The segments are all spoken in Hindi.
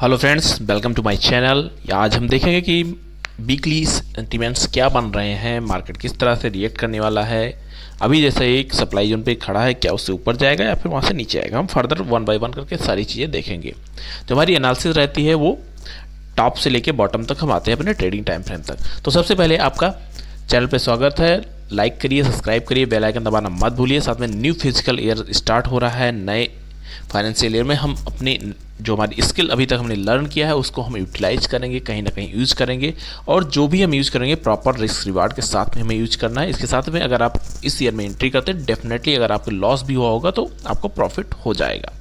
Hello friends, welcome to my channel. आज हम देखेंगे कि वीकली सेंटिमेंट्स क्या बन रहे हैं, मार्केट किस तरह से रिएक्ट करने वाला है। अभी जैसे एक सप्लाई जोन पे खड़ा है, क्या उससे ऊपर जाएगा या फिर वहाँ से नीचे आएगा। हम फर्दर वन बाय वन करके सारी चीज़ें देखेंगे। जो हमारी एनालिसिस रहती है वो टॉप से लेके बॉटम तक हम आते हैं अपने ट्रेडिंग टाइम फ्रेम तक। तो सबसे पहले आपका चैनल पे स्वागत है। लाइक करिए, सब्सक्राइब करिए, बेल आइकन दबाना मत भूलिए। साथ में न्यू फिजिकल ईयर स्टार्ट हो रहा है, नए फाइनेंशियल ईयर में हम अपनी जो हमारी स्किल अभी तक हमने लर्न किया है उसको हम यूटिलाइज करेंगे, कहीं ना कहीं यूज़ करेंगे। और जो भी हम यूज़ करेंगे प्रॉपर रिस्क रिवार्ड के साथ में हमें यूज करना है। इसके साथ में अगर आप इस ईयर में एंट्री करते हैं, डेफिनेटली अगर आपको लॉस भी हुआ होगा तो आपको प्रॉफिट हो जाएगा।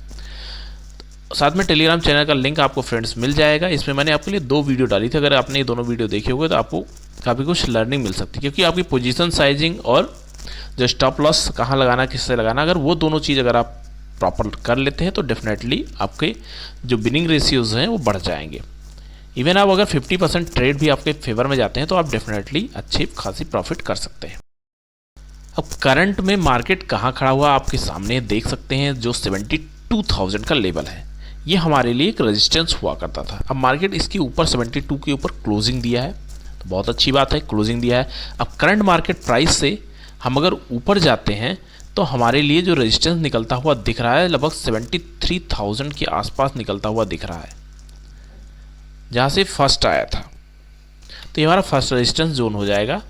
साथ में टेलीग्राम चैनल का लिंक आपको फ्रेंड्स मिल जाएगा। इसमें मैंने आपके लिए 2 वीडियो डाली थी। अगर आपने ये दोनों वीडियो देखे होंगे तो आपको काफ़ी कुछ लर्निंग मिल सकती है, क्योंकि आपकी पोजीशन साइजिंग और जो स्टॉप लॉस कहाँ लगाना, किससे लगाना, अगर वो दोनों चीज़ अगर आप प्रॉपर कर लेते हैं तो डेफिनेटली आपके जो विनिंग रेशियोज हैं वो बढ़ जाएंगे। इवन आप अगर 50% ट्रेड भी आपके फेवर में जाते हैं तो आप डेफिनेटली अच्छी खासी प्रॉफिट कर सकते हैं। अब करंट में मार्केट कहाँ खड़ा हुआ आपके सामने देख सकते हैं। जो 72,000 का लेवल है ये हमारे लिए एक रेजिस्टेंस हुआ करता था। अब मार्केट इसके ऊपर 72 के ऊपर क्लोजिंग दिया है, तो बहुत अच्छी बात है, क्लोजिंग दिया है। अब करंट मार्केट प्राइस से हम अगर ऊपर जाते हैं तो हमारे लिए जो रेजिस्टेंस निकलता हुआ दिख रहा है लगभग 73,000 के आसपास निकलता हुआ दिख रहा है, जहाँ से फर्स्ट आया था। तो ये हमारा फर्स्ट रेजिस्टेंस जोन हो जाएगा।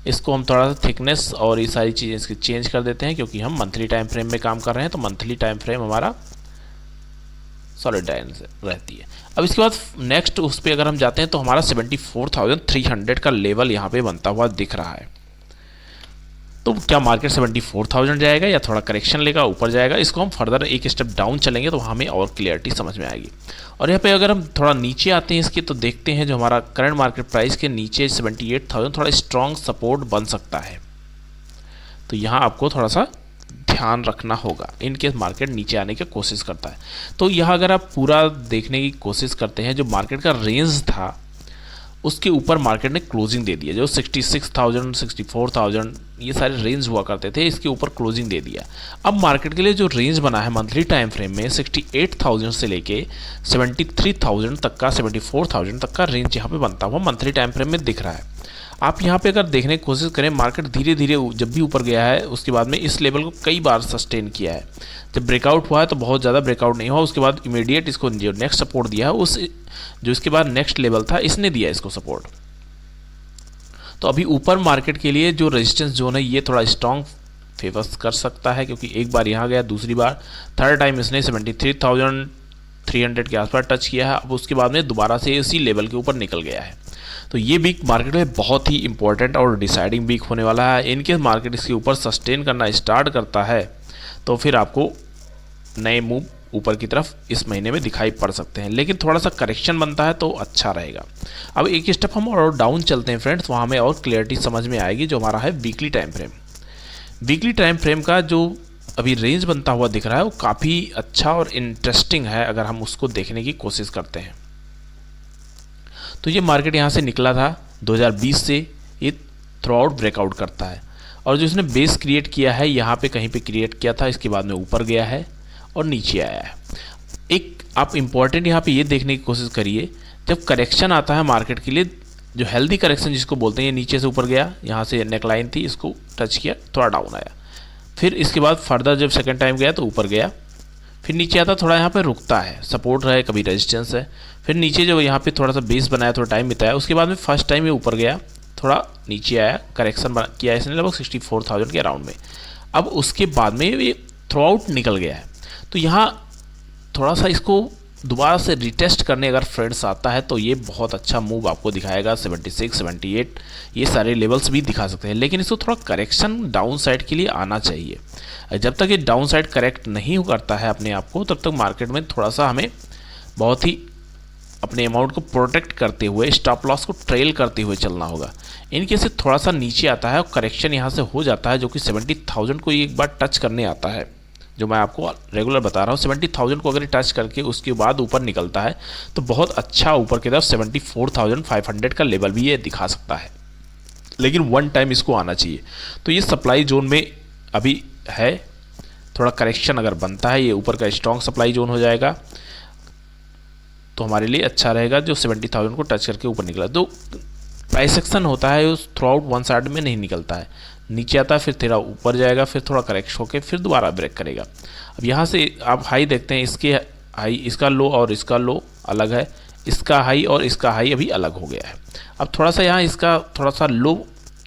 इसको हम थोड़ा सा थिकनेस और ये सारी चीज़ें इसकी चेंज कर देते हैं, क्योंकि हम मंथली टाइम फ्रेम में काम कर रहे हैं। तो मंथली टाइम फ्रेम हमारा सॉलिड लाइन से रहती है। अब इसके बाद नेक्स्ट उस पर अगर हम जाते हैं तो हमारा 74,300 का लेवल यहाँ पे बनता हुआ दिख रहा है। तो क्या मार्केट 74,000 जाएगा या थोड़ा करेक्शन लेगा, ऊपर जाएगा, इसको हम फर्दर एक स्टेप डाउन चलेंगे तो हमें और क्लियरिटी समझ में आएगी। और यहाँ पे अगर हम थोड़ा नीचे आते हैं इसके, तो देखते हैं जो हमारा करंट मार्केट प्राइस के नीचे 78,000 थोड़ा स्ट्रॉन्ग सपोर्ट बन सकता है। तो यहाँ आपको थोड़ा सा ध्यान रखना होगा इन केस मार्केट नीचे आने की कोशिश करता है। तो यहाँ अगर आप पूरा देखने की कोशिश करते हैं, जो मार्केट का रेंज था उसके ऊपर मार्केट ने क्लोजिंग दे दिया। जो 66,000 64,000 ये सारे रेंज हुआ करते थे, इसके ऊपर क्लोजिंग दे दिया। अब मार्केट के लिए जो रेंज बना है मंथली टाइम फ्रेम में 68,000 से लेके 73,000 तक का, 74,000 तक का रेंज यहाँ पे बनता हुआ मंथली टाइम फ्रेम में दिख रहा है। आप यहाँ पे अगर देखने की कोशिश करें, मार्केट धीरे धीरे जब भी ऊपर गया है उसके बाद में इस लेवल को कई बार सस्टेन किया है। जब ब्रेकआउट हुआ है तो बहुत ज़्यादा ब्रेकआउट नहीं हुआ, उसके बाद इमीडिएट इसको जो नेक्स्ट सपोर्ट दिया है उस जो इसके बाद नेक्स्ट लेवल था इसने दिया इसको सपोर्ट। तो अभी ऊपर मार्केट के लिए जो रेजिस्टेंस जोन है ये थोड़ा स्ट्रॉन्ग फेवर्स कर सकता है, क्योंकि एक बार यहाँ गया, दूसरी बार थर्ड टाइम इसने 73,300 के आसपास टच किया है। अब उसके बाद में दोबारा से इसी लेवल के ऊपर निकल गया है। तो ये वीक मार्केट में बहुत ही इंपॉर्टेंट और डिसाइडिंग वीक होने वाला है। इनकेस मार्केट इसके ऊपर सस्टेन करना स्टार्ट करता है तो फिर आपको नए मूव ऊपर की तरफ इस महीने में दिखाई पड़ सकते हैं, लेकिन थोड़ा सा करेक्शन बनता है तो अच्छा रहेगा। अब एक स्टेप हम और डाउन चलते हैं फ्रेंड्स, वहाँ हमें और क्लियरिटी समझ में आएगी। जो हमारा है weekly time frame, weekly time frame का जो अभी रेंज बनता हुआ दिख रहा है वो काफ़ी अच्छा और इंटरेस्टिंग है अगर हम उसको देखने की कोशिश करते हैं। तो ये मार्केट यहाँ से निकला था 2020 से, ये थ्रू आउट ब्रेकआउट करता है और जो इसने बेस क्रिएट किया है यहाँ पे कहीं पे क्रिएट किया था, इसके बाद में ऊपर गया है और नीचे आया है। एक आप इम्पॉर्टेंट यहाँ पे ये देखने की कोशिश करिए, जब करेक्शन आता है मार्केट के लिए, जो हेल्दी करेक्शन जिसको बोलते हैं, ये नीचे से ऊपर गया, यहाँ से नेकलाइन थी, इसको टच किया, थोड़ा डाउन आया, फिर इसके बाद फर्दर जब सेकेंड टाइम गया तो ऊपर गया, फिर नीचे आता, थोड़ा यहाँ पे रुकता है, सपोर्ट है, कभी रेजिस्टेंस है, फिर नीचे जब यहाँ पे थोड़ा सा बेस बनाया, थोड़ा टाइम बिताया, उसके बाद में फर्स्ट टाइम ये ऊपर गया, थोड़ा नीचे आया, करेक्शन किया इसने लगभग 64,000 के अराउंड में। अब उसके बाद में ये थ्रू आउट निकल गया है। तो यहाँ थोड़ा सा इसको दोबारा से रिटेस्ट करने अगर फ्रेंड्स आता है तो ये बहुत अच्छा मूव आपको दिखाएगा। 76 78 ये सारे लेवल्स भी दिखा सकते हैं, लेकिन इसको थोड़ा करेक्शन डाउन साइड के लिए आना चाहिए। जब तक ये डाउन साइड करेक्ट नहीं करता है अपने आप को, तब तक मार्केट में थोड़ा सा हमें बहुत ही अपने अमाउंट को प्रोटेक्ट करते हुए, स्टॉप लॉस को ट्रेल करते हुए चलना होगा। इनके से थोड़ा सा नीचे आता है और करेक्शन यहाँ से हो जाता है, जो कि 70,000 को एक बार टच करने आता है, जो मैं आपको रेगुलर बता रहा हूँ। 70,000 को अगर टच करके उसके बाद ऊपर निकलता है तो बहुत अच्छा ऊपर की तरफ 74,500 का लेवल भी ये दिखा सकता है, लेकिन वन टाइम इसको आना चाहिए। तो ये सप्लाई जोन में अभी है, थोड़ा करेक्शन अगर बनता है ये ऊपर का स्ट्रॉन्ग सप्लाई जोन हो जाएगा। तो हमारे लिए अच्छा रहेगा, जो 70,000 को टच करके ऊपर निकला। तो प्राइस एक्शन होता है उस थ्रू आउट वन साइड में नहीं निकलता है, नीचे आता है, फिर थोड़ा ऊपर जाएगा, फिर थोड़ा करेक्ट होकर फिर दोबारा ब्रेक करेगा। अब यहाँ से आप हाई देखते हैं, इसके हाई, इसका लो और इसका लो अलग है, इसका हाई और इसका हाई अभी अलग हो गया है। अब थोड़ा सा यहाँ इसका थोड़ा सा लो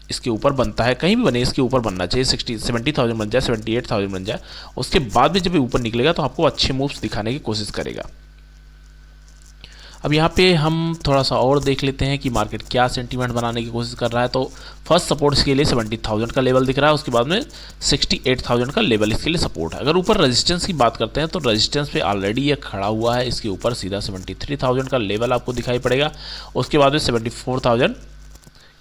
इसके ऊपर बनता है, कहीं भी बने इसके ऊपर बनना चाहिए, 70,000 बन जाए, 78,000 बन जाए, उसके बाद भी जब ऊपर निकलेगा तो आपको अच्छे मूव्स दिखाने की कोशिश करेगा। अब यहाँ पे हम थोड़ा सा और देख लेते हैं कि मार्केट क्या सेंटीमेंट बनाने की कोशिश कर रहा है। तो फर्स्ट सपोर्ट इसके लिए 70,000 का लेवल दिख रहा है, उसके बाद में 68,000 का लेवल इसके लिए सपोर्ट है। अगर ऊपर रेजिस्टेंस की बात करते हैं तो रेजिस्टेंस पे ऑलरेडी ये खड़ा हुआ है, इसके ऊपर सीधा 73,000 का लेवल आपको दिखाई पड़ेगा, उसके बाद में 74,000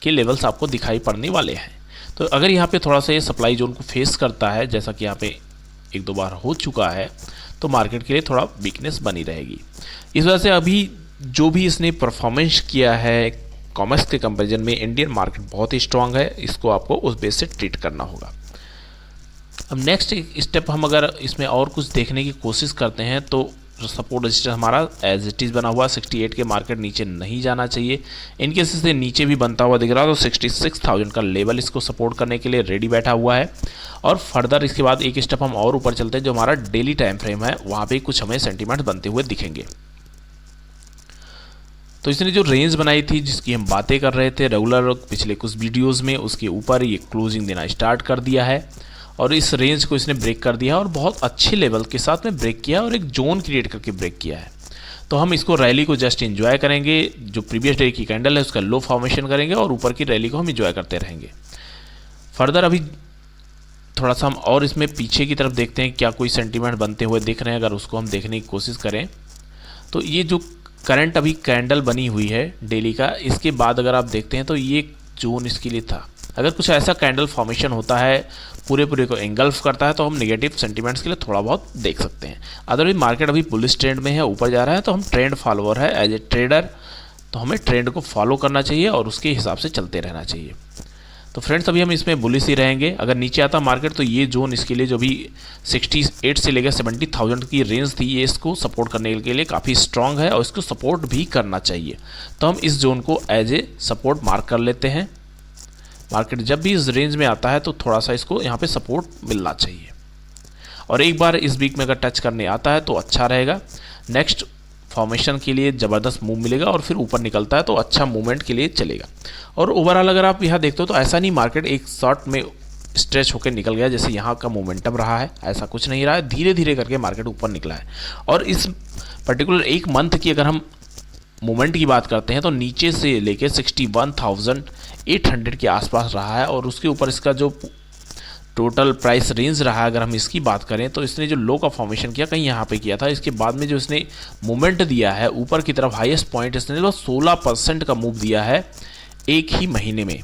के लेवल्स आपको दिखाई पड़ने वाले हैं। तो अगर यहाँ पे थोड़ा सा ये सप्लाई जोन को फेस करता है, जैसा कि यहाँ पे एक दो बार हो चुका है, तो मार्केट के लिए थोड़ा वीकनेस बनी रहेगी। इस वजह से अभी जो भी इसने परफॉर्मेंस किया है कॉमर्स के कंपैरिजन में, इंडियन मार्केट बहुत ही स्ट्रांग है, इसको आपको उस बेस से ट्रीट करना होगा। अब नेक्स्ट स्टेप हम अगर इसमें और कुछ देखने की कोशिश करते हैं तो सपोर्ट रजिस्टेंस हमारा एज इट इज़ बना हुआ 68 के, मार्केट नीचे नहीं जाना चाहिए। इनकेस से नीचे भी बनता हुआ दिख रहा है तो 66,000 का लेवल इसको सपोर्ट करने के लिए रेडी बैठा हुआ है। और फर्दर इसके बाद एक स्टेप हम और ऊपर चलते हैं, जो हमारा डेली टाइम फ्रेम है वहाँ पे कुछ हमें सेंटीमेंट बनते हुए दिखेंगे। तो इसने जो रेंज बनाई थी जिसकी हम बातें कर रहे थे रेगुलर पिछले कुछ वीडियोस में, उसके ऊपर ये क्लोजिंग देना स्टार्ट कर दिया है और इस रेंज को इसने ब्रेक कर दिया और बहुत अच्छे लेवल के साथ में ब्रेक किया और एक जोन क्रिएट करके ब्रेक किया है। तो हम इसको रैली को जस्ट एंजॉय करेंगे, जो प्रीवियस डे की कैंडल है उसका लो फॉर्मेशन करेंगे और ऊपर की रैली को हम एंजॉय करते रहेंगे। फर्दर अभी थोड़ा सा हम और इसमें पीछे की तरफ देखते हैं क्या कोई सेंटीमेंट बनते हुए दिख रहे हैं। अगर उसको हम देखने की कोशिश करें तो ये जो करंट अभी कैंडल बनी हुई है डेली का, इसके बाद अगर आप देखते हैं तो ये जोन इसके लिए था। अगर कुछ ऐसा कैंडल फॉर्मेशन होता है पूरे को एंगल्फ करता है तो हम नेगेटिव सेंटीमेंट्स के लिए थोड़ा बहुत देख सकते हैं। अदरवाइज मार्केट अभी बुलिश ट्रेंड में है, ऊपर जा रहा है, तो हम ट्रेंड फॉलोअर है एज ए ट्रेडर, तो हमें ट्रेंड को फॉलो करना चाहिए और उसके हिसाब से चलते रहना चाहिए। तो फ्रेंड्स अभी हम इसमें बुलिश ही रहेंगे। अगर नीचे आता मार्केट तो ये जोन इसके लिए जो भी 68 से लेकर 70,000 की रेंज थी, ये इसको सपोर्ट करने के लिए काफ़ी स्ट्रांग है और इसको सपोर्ट भी करना चाहिए। तो हम इस जोन को एज ए सपोर्ट मार्क कर लेते हैं। मार्केट जब भी इस रेंज में आता है तो थोड़ा सा इसको यहाँ पे सपोर्ट मिलना चाहिए और एक बार इस वीक में अगर टच करने आता है तो अच्छा रहेगा। नेक्स्ट फॉर्मेशन के लिए ज़बरदस्त मूव मिलेगा और फिर ऊपर निकलता है तो अच्छा मूवमेंट के लिए चलेगा। और ओवरऑल अगर आप यहाँ देखते हो तो ऐसा नहीं मार्केट एक शॉर्ट में स्ट्रेच होकर निकल गया जैसे यहाँ का मोमेंटम रहा है, ऐसा कुछ नहीं रहा है, धीरे धीरे करके मार्केट ऊपर निकला है। और इस पर्टिकुलर एक मंथ की अगर हम मूवमेंट की बात करते हैं तो नीचे से लेके 61,800 के आसपास रहा है और उसके ऊपर इसका जो टोटल प्राइस रेंज रहा, अगर हम इसकी बात करें तो इसने जो लो का फॉर्मेशन किया कहीं यहाँ पे किया था, इसके बाद में जो इसने मूवमेंट दिया है ऊपर की तरफ हाईएस्ट पॉइंट इसने 16% का मूव दिया है एक ही महीने में।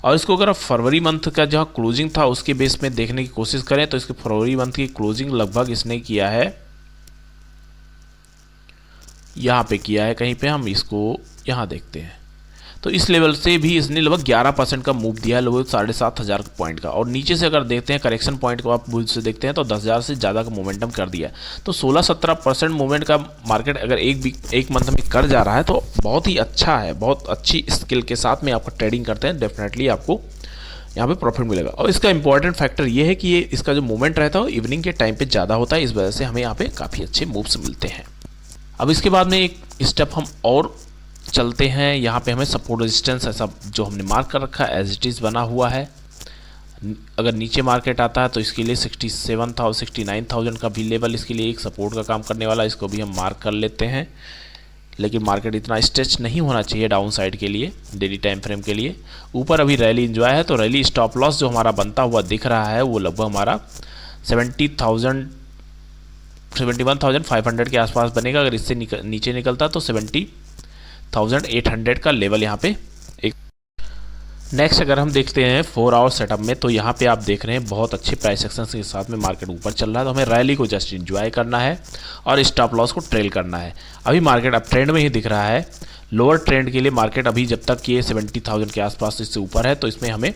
और इसको अगर आप फरवरी मंथ का जहाँ क्लोजिंग था उसके बेस में देखने की कोशिश करें तो इसके फरवरी मंथ की क्लोजिंग लगभग इसने किया है, यहाँ पे किया है कहीं पे, हम इसको यहाँ देखते हैं तो इस लेवल से भी इसने लगभग 11% का मूव दिया है, लगभग 7,500 पॉइंट का। और नीचे से अगर देखते हैं करेक्शन पॉइंट को आप बुल से देखते हैं तो 10,000 से ज़्यादा का मोमेंटम कर दिया है। तो 16-17% मूवमेंट का मार्केट अगर एक मंथ में कर जा रहा है तो बहुत ही अच्छा है, बहुत अच्छी स्किल के साथ में आप ट्रेडिंग करते हैं, डेफिनेटली आपको यहाँ पे प्रॉफिट मिलेगा। और इसका इंपॉर्टेंट फैक्टर ये है कि ये इसका जो मूवमेंट रहता है वो इवनिंग के टाइम पे ज़्यादा होता है, इस वजह से हमें यहाँ पे काफ़ी अच्छे मूव्स मिलते हैं। अब इसके बाद में एक स्टेप हम और चलते हैं, यहाँ पे हमें सपोर्ट रेजिस्टेंस ऐसा जो हमने मार्क कर रखा है एज इट इज़ बना हुआ है। अगर नीचे मार्केट आता है तो इसके लिए 69,000 का भी लेवल इसके लिए एक सपोर्ट का काम करने वाला, इसको भी हम मार्क कर लेते हैं। लेकिन मार्केट इतना स्ट्रेच नहीं होना चाहिए डाउन साइड के लिए, डेली टाइम फ्रेम के लिए। ऊपर अभी रैली इंजॉय है तो रैली स्टॉप लॉस जो हमारा बनता हुआ दिख रहा है वो लगभग हमारा 71,500 के आसपास बनेगा। अगर इससे नीचे निकलता तो 70,800 का लेवल यहाँ पे एक। नेक्स्ट अगर हम देखते हैं 4 आवर सेटअप में तो यहाँ पे आप देख रहे हैं बहुत अच्छे प्राइस एक्शन के साथ में मार्केट ऊपर चल रहा है। तो हमें रैली को जस्ट एंजॉय करना है और स्टॉप लॉस को ट्रेल करना है। अभी मार्केट अप ट्रेंड में ही दिख रहा है। लोअर ट्रेंड के लिए मार्केट अभी जब तक ये 70,000 के आसपास इससे ऊपर है तो इसमें हमें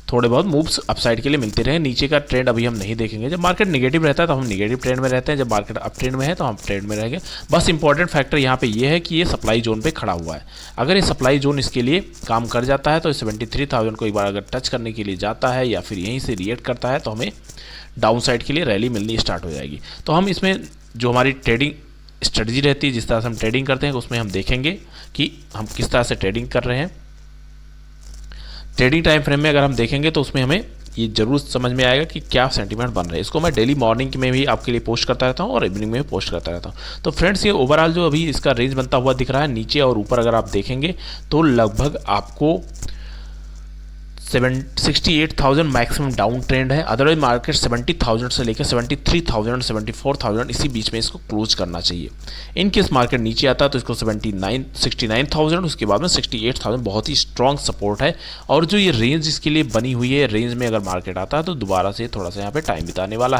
थोड़े बहुत मूव्स अपसाइड के लिए मिलते रहे। नीचे का ट्रेंड अभी हम नहीं देखेंगे। जब मार्केट नेगेटिव रहता है तो हम नेगेटिव ट्रेंड में रहते हैं, जब मार्केट अप ट्रेंड में है तो हम ट्रेंड में रहेंगे। बस इंपॉर्टेंट फैक्टर यहाँ पे ये है कि ये सप्लाई जोन पे खड़ा हुआ है। अगर ये सप्लाई जोन इसके लिए काम कर जाता है तो 73,000 को एक बार अगर टच करने के लिए जाता है या फिर यहीं से रिएक्ट करता है तो हमें डाउन साइड के लिए रैली मिलनी स्टार्ट हो जाएगी। तो हम इसमें जो हमारी ट्रेडिंग स्ट्रेटजी रहती है, जिस तरह से हम ट्रेडिंग करते हैं, उसमें हम देखेंगे कि हम किस तरह से ट्रेडिंग कर रहे हैं। ट्रेडिंग टाइम फ्रेम में अगर हम देखेंगे तो उसमें हमें ये जरूर समझ में आएगा कि क्या सेंटीमेंट बन रहा है। इसको मैं डेली मॉर्निंग में भी आपके लिए पोस्ट करता रहता हूँ और इवनिंग में भी पोस्ट करता रहता हूँ। तो फ्रेंड्स, ये ओवरऑल जो अभी इसका रेंज बनता हुआ दिख रहा है, नीचे और ऊपर अगर आप देखेंगे तो लगभग आपको 68,000 मैक्सिमम डाउन ट्रेंड है। अदरवाइज मार्केट 70,000 से लेकर 73,000 74,000 इसी बीच में इसको क्लोज करना चाहिए। इन केस मार्केट नीचे आता है तो इसको 69,000 उसके बाद में 68,000 बहुत ही स्ट्रॉन्ग सपोर्ट है। और जो ये रेंज इसके लिए बनी हुई है, रेंज में अगर मार्केट आता है तो दोबारा से थोड़ा सा यहाँ पे टाइम बिताने वाला है।